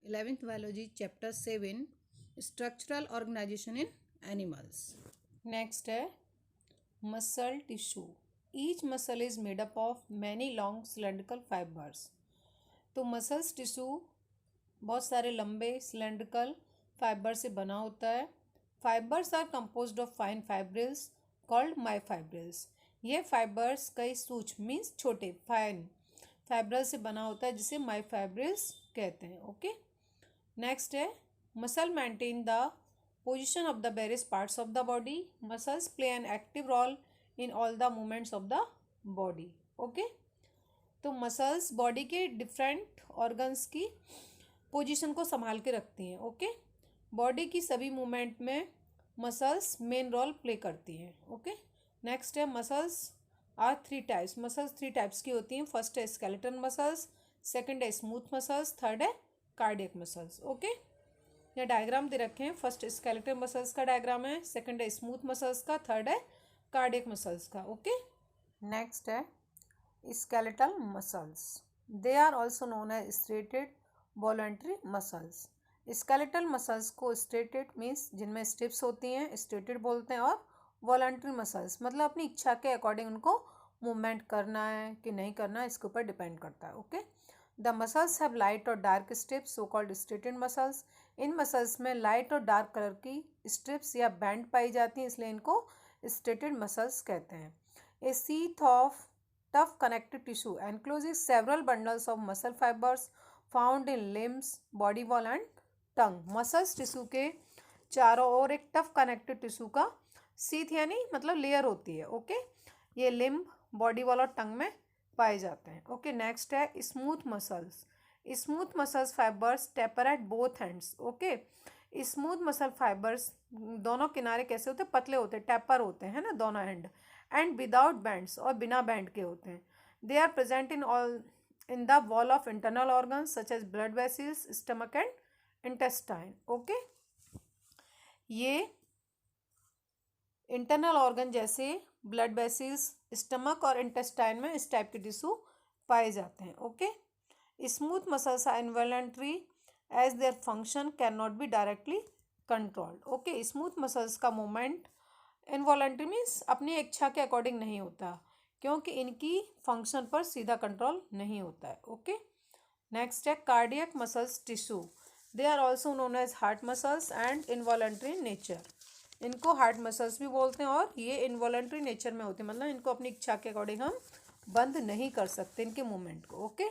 11th Biology, Chapter 7, Structural Organization in Animals. Next है muscle tissue. Each muscle is made up of many long cylindrical fibers. तो muscles tissue बहुत सारे लंबे cylindrical fibre से बना होता है. Fibres are composed of fine fibrils called myofibrils. ये फाइबर्स कई सूक्ष्म मीन्स छोटे फाइन फाइब्रल से बना होता है जिसे मायोफाइब्रिल्स कहते हैं. ओके. नेक्स्ट है muscle maintain the position of the various parts of the body. Muscles play an active role in all the movements of the body. Okay. तो मसल्स बॉडी के डिफरेंट ऑर्गन्स की position को संभाल के रखती हैं. Okay. Body की सभी मूवमेंट में मसल्स मेन रोल प्ले करती हैं. ओके. नेक्स्ट है muscles are three types. Muscles three types की होती हैं. फर्स्ट है स्केलेटल मसल्स, सेकंड है स्मूथ मसल्स, थर्ड है कार्डियक मसल्स. ओके. ये डायग्राम दे रखे हैं. फर्स्ट स्केलेटल मसल्स का डायग्राम है, सेकंड है स्मूथ मसल्स का, थर्ड है कार्डियक मसल्स का. ओके. नेक्स्ट है skeletal muscles. They are also known as striated voluntary muscles. Skeletal muscles को स्ट्रेटेड मीन्स जिनमें स्ट्रिप्स होती हैं, स्ट्रेटेड बोलते हैं, और वॉलंटरी मसल्स मतलब अपनी इच्छा के अकॉर्डिंग उनको मूवमेंट करना है कि नहीं करना है इसके ऊपर डिपेंड करता है. Okay. The muscles have light और dark strips so called striated muscles. इन मसल्स में लाइट और डार्क कलर की स्ट्रिप्स या बैंड पाई जाती हैं, इसलिए इनको स्ट्रेटेड मसल्स कहते हैं. A sheath of tough connective tissue encloses several bundles of muscle fibers found in limbs, body wall and tongue. Muscles tissue के चारों ओर एक टफ कनेक्टिव टिश्यू का सीथ यानी मतलब लेयर होती है. ओके. ये लिम्ब, बॉडी वॉल और टंग में पाए जाते हैं. ओके. नेक्स्ट है smooth muscles. Smooth muscles fibres taper at both hands. Okay. Smooth muscle fibres दोनों किनारे कैसे होते हैं, पतले होते हैं, टेपर होते हैं ना दोनों हैंड, एंड विदाउट बैंड्स और बिना बैंड के होते हैं. They are present in the wall of internal organs such as blood vessels, stomach and intestine. Okay. ये इंटरनल ऑर्गन जैसे ब्लड वेसल्स, स्टमक और इंटेस्टाइन में इस टाइप के टिश्यू पाए जाते हैं. Okay. Smooth muscles are involuntary as their function can not be directly controlled. Okay. Smooth muscles का मूवमेंट इनवॉलंटरी मीन्स अपनी इच्छा के अकॉर्डिंग नहीं होता क्योंकि इनकी फंक्शन पर सीधा कंट्रोल नहीं होता है. ओके. नेक्स्ट है cardiac muscles tissue. They are also known as heart muscles and involuntary nature. इनको हार्ट मसल्स भी बोलते हैं और ये इनवॉलंटरी नेचर में होते हैं, मतलब इनको अपनी इच्छा के अकॉर्डिंग हम बंद नहीं कर सकते इनके मूवमेंट को. Okay.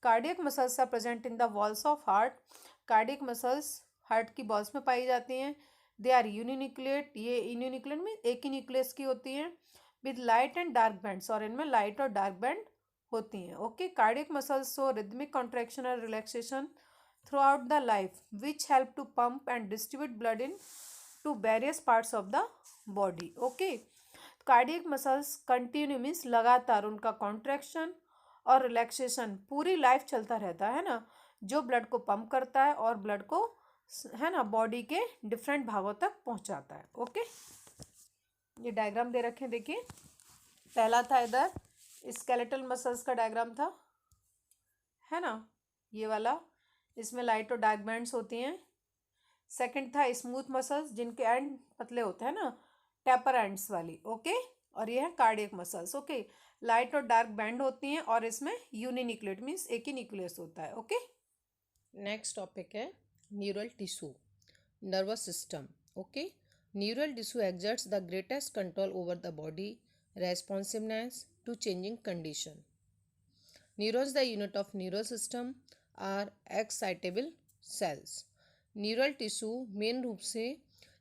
Cardiac muscles are present in the walls of heart. Cardiac muscles heart की बॉल्स में पाई जाती हैं. They are uninucleate. ये यूनिन्यूक्लिएट में एक ही न्यूक्लियस की होती हैं with light and dark bands, और इनमें लाइट और डार्क बैंड होती हैं. Okay. Cardiac muscles show rhythmic contraction और relaxation throughout the life which help to pump and distribute blood into various parts of the body. Okay. Cardiac muscles continue means लगातार उनका contraction और relaxation पूरी life चलता रहता है ना, जो ब्लड को पंप करता है और ब्लड को है ना बॉडी के डिफरेंट भागों तक पहुंचाता है. ओके. ये डायग्राम दे रखे हैं, देखिए. पहला था इधर स्केलेटल मसल्स का डायग्राम था, है ना, ये वाला. इसमें लाइट और डार्क बैंड्स होती हैं. सेकंड था स्मूथ मसल्स जिनके एंड पतले होते हैं ना, टेपर एंड्स वाली. ओके. और ये है कार्डियक मसल्स. ओके. लाइट और डार्क बैंड होती हैं और इसमें यूनिन्यूक्लिएट मीन्स एक ही न्यूक्लियस होता है. ओके. नेक्स्ट टॉपिक है neural tissue, nervous system. Okay. Neural tissue exerts the greatest control over the body responsiveness to changing condition. Neurons, the unit of neural system, are excitable cells. Neural tissue main रूप से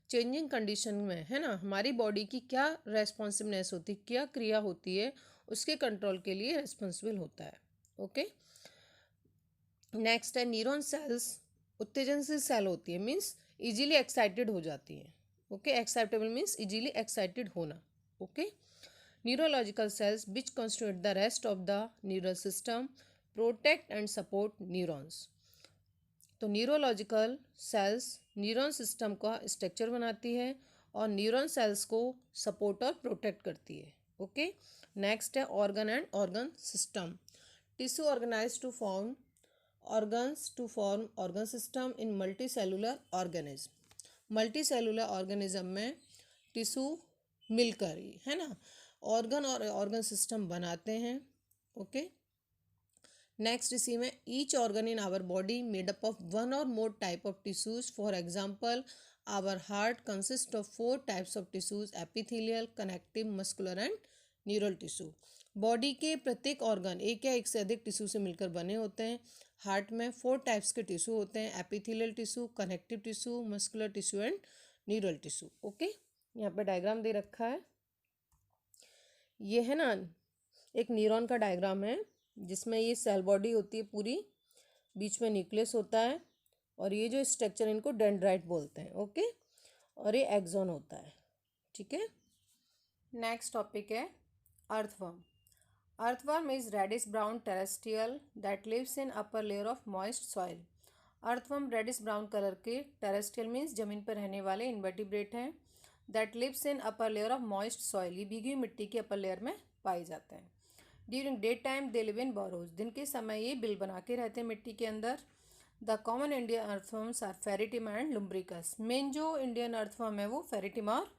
changing condition में है ना हमारी body की क्या responsiveness होती है, क्या क्रिया होती है, उसके कंट्रोल के लिए रिस्पॉन्सिबल होता है. ओके. नेक्स्ट है न्यूरॉन सेल्स उत्तेजनशील सेल होती है मीन्स इजीली एक्साइटेड हो जाती हैं. Okay. Excitable means easily excited होना. Okay. Neurological cells which constitute the rest of the neural system protect and support neurons. तो न्यूरोलॉजिकल सेल्स न्यूरॉन सिस्टम का स्ट्रक्चर बनाती है और न्यूरॉन सेल्स को सपोर्ट और प्रोटेक्ट करती है. ओके. नेक्स्ट है organ and organ system. Tissue organise to form organs to form organ system in multicellular organism. Multicellular organism में टिश्यू मिलकर ही, है ना, ऑर्गन और ऑर्गन सिस्टम बनाते हैं. ओके. नेक्स्ट इसी में each organ in our body made up of one or more type of tissues. For example our heart consist of 4 types of tissues, epithelial, connective, muscular and neural tissue. Body के प्रत्येक organ एक या एक से अधिक tissue से मिलकर बने होते हैं. हार्ट में 4 टाइप्स के टिश्यू होते हैं, epithelial tissue, connective tissue, muscular tissue and neural tissue. Okay. यहाँ पे डायग्राम दे रखा है. ये है ना एक न्यूरॉन का डायग्राम है जिसमें ये सेल बॉडी होती है पूरी, बीच में न्यूक्लियस होता है और ये जो स्ट्रक्चर इनको डेंड्राइट बोलते हैं. ओके. और ये एक्सॉन होता है. ठीक है. नेक्स्ट टॉपिक है earthworm. Earthworm is reddish brown terrestrial that lives in upper layer of moist soil. Earthworm reddish brown colour के, टेरेस्ट्रियल मीन्स जमीन पर रहने वाले इनवर्टिब्रेट हैं. That lives in upper layer of moist soil, ये भीगी मिट्टी के अपर लेयर में पाए जाते हैं. During day time they live in borrows, दिन के समय ये बिल बना के रहते हैं मिट्टी के अंदर. The common Indian earthworms are pheretima and lumbricus. Main जो इंडियन अर्थवर्म है वो फेरिटिम और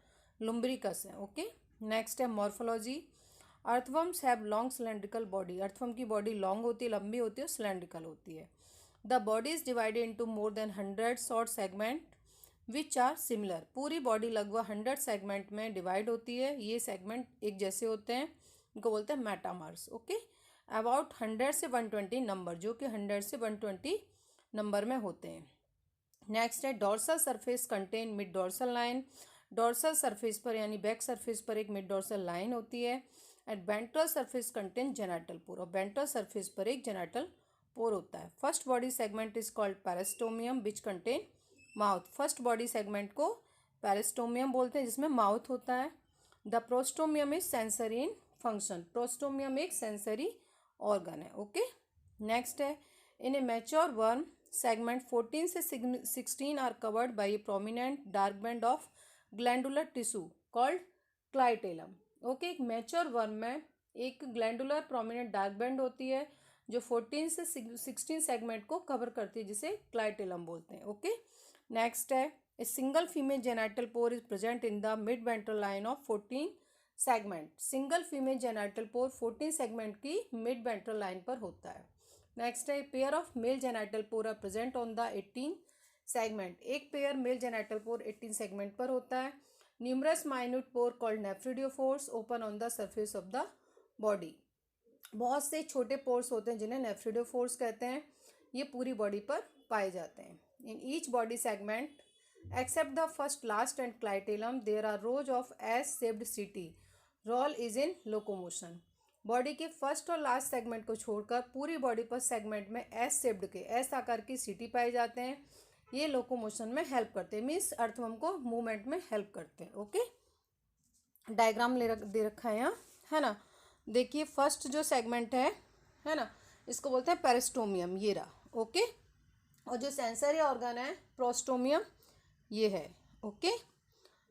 लुम्ब्रिकस है. ओके. नेक्स्ट है morphology. Earthworms have long cylindrical body. Earthworm की बॉडी लॉन्ग होती है, लंबी होती है और सिलेंड्रिकल होती है. The body is divided into more than 100 short segment which are similar. पूरी बॉडी लगभग 100 सेगमेंट में डिवाइड होती है. ये सेगमेंट एक जैसे होते हैं, इनको बोलते हैं मेटामर्स. ओके. अबाउट 100 से 120 नंबर, जो कि 100 से 120 नंबर में होते हैं. नेक्स्ट है dorsal surface contain mid dorsal line. Dorsal surface पर यानी बैक सरफेस पर एक मिड डोर्सल लाइन होती है. And ventral surface contain genital pore, और वेंट्रल सरफेस पर एक जेनाइटल पोर होता है. First body segment is called peristomium which contain mouth. First body segment को पेरिस्टोमियम बोलते हैं जिसमें माउथ होता है. The prostomium is sensory in function. Prostomium एक सेंसरी ऑर्गन है. ओके. नेक्स्ट है in a mature worm segment 14 से 16 are covered by a prominent dark band of glandular tissue called clitellum. Okay. एक मैच्योर वर्म में एक glandular prominent dark band होती है जो 14 से 16 सेगमेंट को कवर करती है, जिसे क्लाइटेलम बोलते हैं. ओके. नेक्स्ट है a single female genital pore is present in the mid ventral line of 14 segment. Single female genital pore 14 segment की मिड वेंट्रल लाइन पर होता है. नेक्स्ट है pair of male genital pore are present on the 18 segment. एक pair male genital pore 18 segment पर होता है. Numerous minute pore called nephridiopores open on the surface of the body. बहुत से छोटे पोर्स होते हैं जिन्हें नेफ्रिडियोफोर्स कहते हैं. ये पूरी बॉडी पर पाए जाते हैं. In each body segment except the first last and clitellum there are rows of S shaped setae. Role is in locomotion. Body के फर्स्ट और लास्ट सेगमेंट को छोड़कर पूरी बॉडी पर सेगमेंट में एस शेप्ड के, एस आकार की सीटी पाए जाते हैं. ये लोकोमोशन में हेल्प करते हैं, मीन्स अर्थवर्म को मूवमेंट में हेल्प करते हैं. ओके. डायग्राम दे रखा है यहाँ, है ना. देखिए फर्स्ट जो सेगमेंट है ना, इसको बोलते हैं पेरिस्टोमियम, ये रहा. ओके. और जो सेंसरी ऑर्गन है प्रोस्टोमियम, ये है. ओके.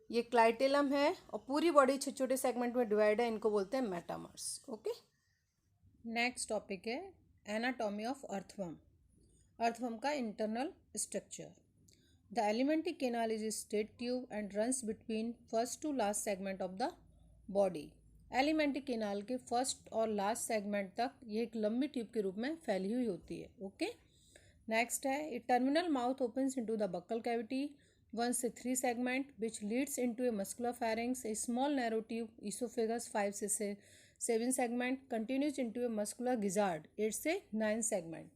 ये क्लाइटेलम है और पूरी बॉडी छोटे छोटे सेगमेंट में डिवाइड है, इनको बोलते हैं मेटामर्स. ओके. नेक्स्ट टॉपिक है एनाटॉमी ऑफ अर्थवर्म. अर्थवर्म का internal structure. The alimentary canal is straight tube and runs between first to last segment of the body. Alimentary canal के फर्स्ट और last segment तक ये एक लंबी tube के रूप में फैली हुई होती है. ओके. नेक्स्ट है a terminal mouth opens into the buccal cavity 1 से 3 segment which leads into a muscular pharynx. A small narrow tube oesophagus 5 से 7 segment continues into a muscular gizzard 8 से 9 सेगमेंट.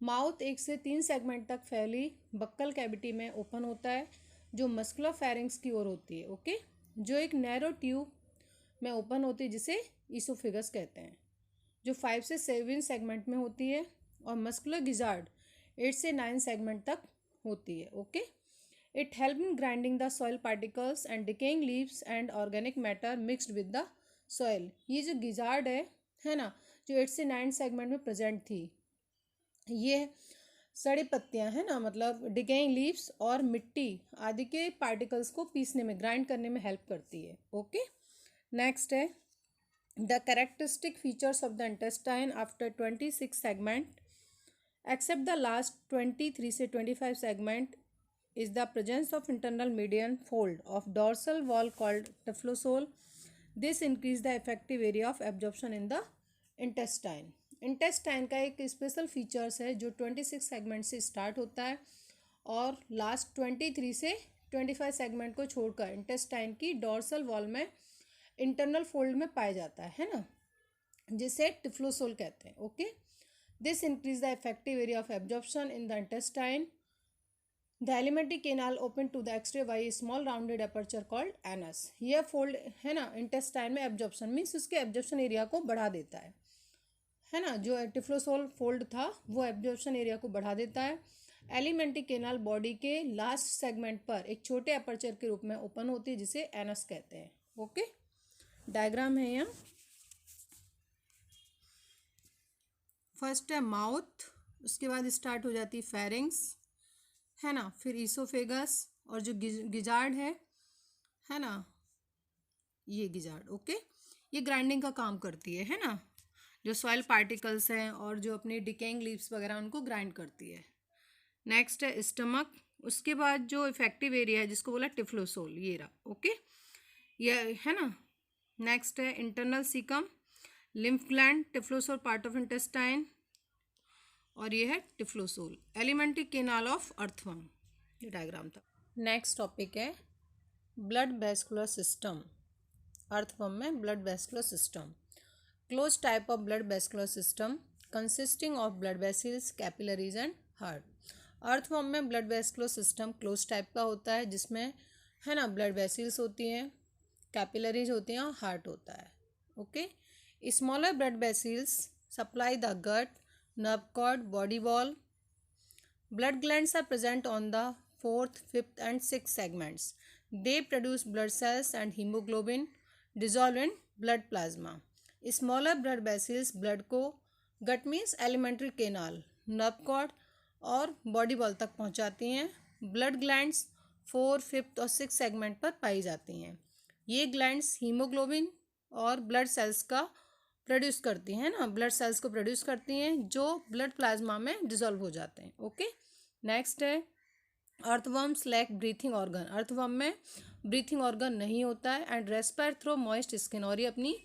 माउथ 1 से 3 सेगमेंट तक फैली buccal cavity में open होता है जो मस्कुलर फायरिंग्स की ओर होती है. ओके. जो एक नैरो ट्यूब में ओपन होती है जिसे इसोफेगस कहते हैं, जो 5 से 7 सेगमेंट में होती है, और मस्कुलर गिजार्ड 8 से 9 सेगमेंट तक होती है. Okay. It help in grinding the soil particles and decaying leaves and organic matter mixed with the soil. ये जो गिजार्ड है ना, जो 8 से 9 सेगमेंट में प्रेजेंट थी, ये सड़ी पत्तियां है ना, मतलब डिकेइंग लीव्स और मिट्टी आदि के पार्टिकल्स को पीसने में, ग्राइंड करने में हेल्प करती है. ओके. नेक्स्ट है the characteristic features of the intestine after 26 segment. Except the last 23 से 25 segment is the presence of internal median fold of dorsal wall called typhlosole. This increase the effective area of absorption in the intestine. Intestine का एक special features है जो 26 segment से start होता है और last 23 से 25 सेगमेंट को छोड़कर इंटेस्टाइन की डॉर्सल वॉल में इंटरनल फोल्ड में पाया जाता है ना, जिसे टिफ्लोसोल कहते हैं. Okay, this increase the effective area of absorption in the intestine. The alimentary canal open to the x-ray by small rounded aperture called anus. यह फोल्ड है ना इंटेस्टाइन में एब्जॉर्प्शन मीन्स उसके एब्जॉर्प्शन एरिया को बढ़ा देता है ना. जो टिफ्लोसोल फोल्ड था वो एब्जॉर्प्शन एरिया को बढ़ा देता है. एलिमेंट्री केनाल बॉडी के लास्ट सेगमेंट पर एक छोटे अपर्चर के रूप में ओपन होती है जिसे एनस कहते हैं. ओके, डायग्राम है यहाँ. फर्स्ट है माउथ, उसके बाद स्टार्ट हो जाती है फेरिंग्स है ना, फिर ईसोफेगस और जो गिजार्ड है ना, ये गिजार्ड. ओके, ये ग्राइंडिंग का काम करती है ना, जो सॉइल पार्टिकल्स हैं और जो अपनी डिकेइंग लीव्स वगैरह उनको ग्राइंड करती है. नेक्स्ट है स्टमक, उसके बाद जो इफेक्टिव एरिया है जिसको बोला टिफ्लोसोल, ये रहा. ओके, ये है ना. नेक्स्ट है internal caecum, lymph gland, typhlosole part of intestine, और ये है typhlosole. Alimentary canal of earthworm, ये डायग्राम था. नेक्स्ट टॉपिक है ब्लड वेस्कुलर सिस्टम. अर्थवर्म में blood vascular system. Close type of blood vascular system consisting of blood vessels, capillaries and heart. Earthworm में blood vascular system close type का होता है जिसमें है ना ब्लड वेसल्स होती हैं, कैपिलरीज होती हैं और हार्ट होता है. Okay, smaller blood vessels supply the gut, nerve cord, body wall. Blood glands are present on the 4th, 5th and 6th segments. They produce blood cells and hemoglobin dissolved in blood plasma. Smaller blood vessels blood को gut means alimentary canal, nerve cord और body wall तक पहुंचाती हैं. Blood glands 4, 5th और 6th segment पर पाई जाती हैं. ये glands hemoglobin और blood cells का प्रोड्यूस करती हैं ना, ब्लड सेल्स को प्रोड्यूस करती हैं जो ब्लड प्लाज्मा में डिसॉल्व हो जाते हैं. ओके, नेक्स्ट है earthworms lack breathing organ. Earthworm में ब्रीथिंग ऑर्गन नहीं होता है and respire through moist skin, और ये अपनी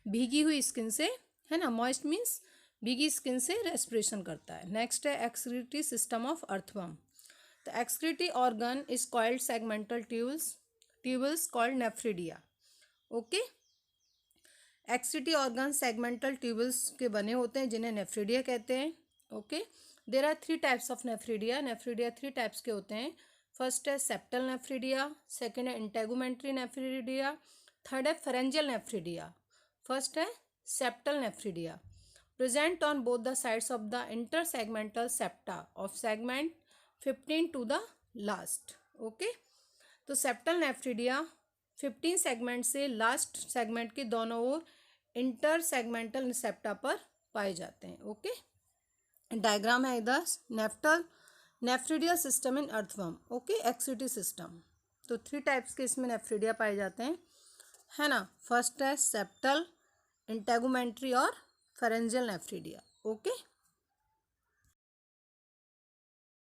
भीगी हुई स्किन से है ना, मॉइस्ट मीन्स भीगी स्किन से रेस्पिरेशन करता है. नेक्स्ट है excretory system of earthworm. The excretory organ is called segmental tubules called nephridia. Okay, excretory organ segmental tubules के बने होते हैं जिन्हें नेफ्रिडिया कहते हैं. Okay, there are 3 types of nephridia. Nephridia 3 types के होते हैं. फर्स्ट है सेप्टल नेफ्रिडिया, सेकंड है इंटेगुमेंट्री नेफ्रिडिया, थर्ड है फेरेंजियल नेफ्रिडिया. फर्स्ट है septal nephridia, present on both the sides of the inter segmental septa of segment 15 to the last. Okay, तो septal nephridia 15 segment से last segment के दोनों ओर inter segmental septa पर पाए जाते हैं. ओके, डायग्राम है इधर nephridia system in earthworm. Okay, excretory system. तो 3 टाइप्स के इसमें नेफ्रिडिया पाए जाते हैं है ना. फर्स्ट है सेप्टल, इंटेगुमेंट्री और फेरेंजियल नेफ्रिडिया. ओके.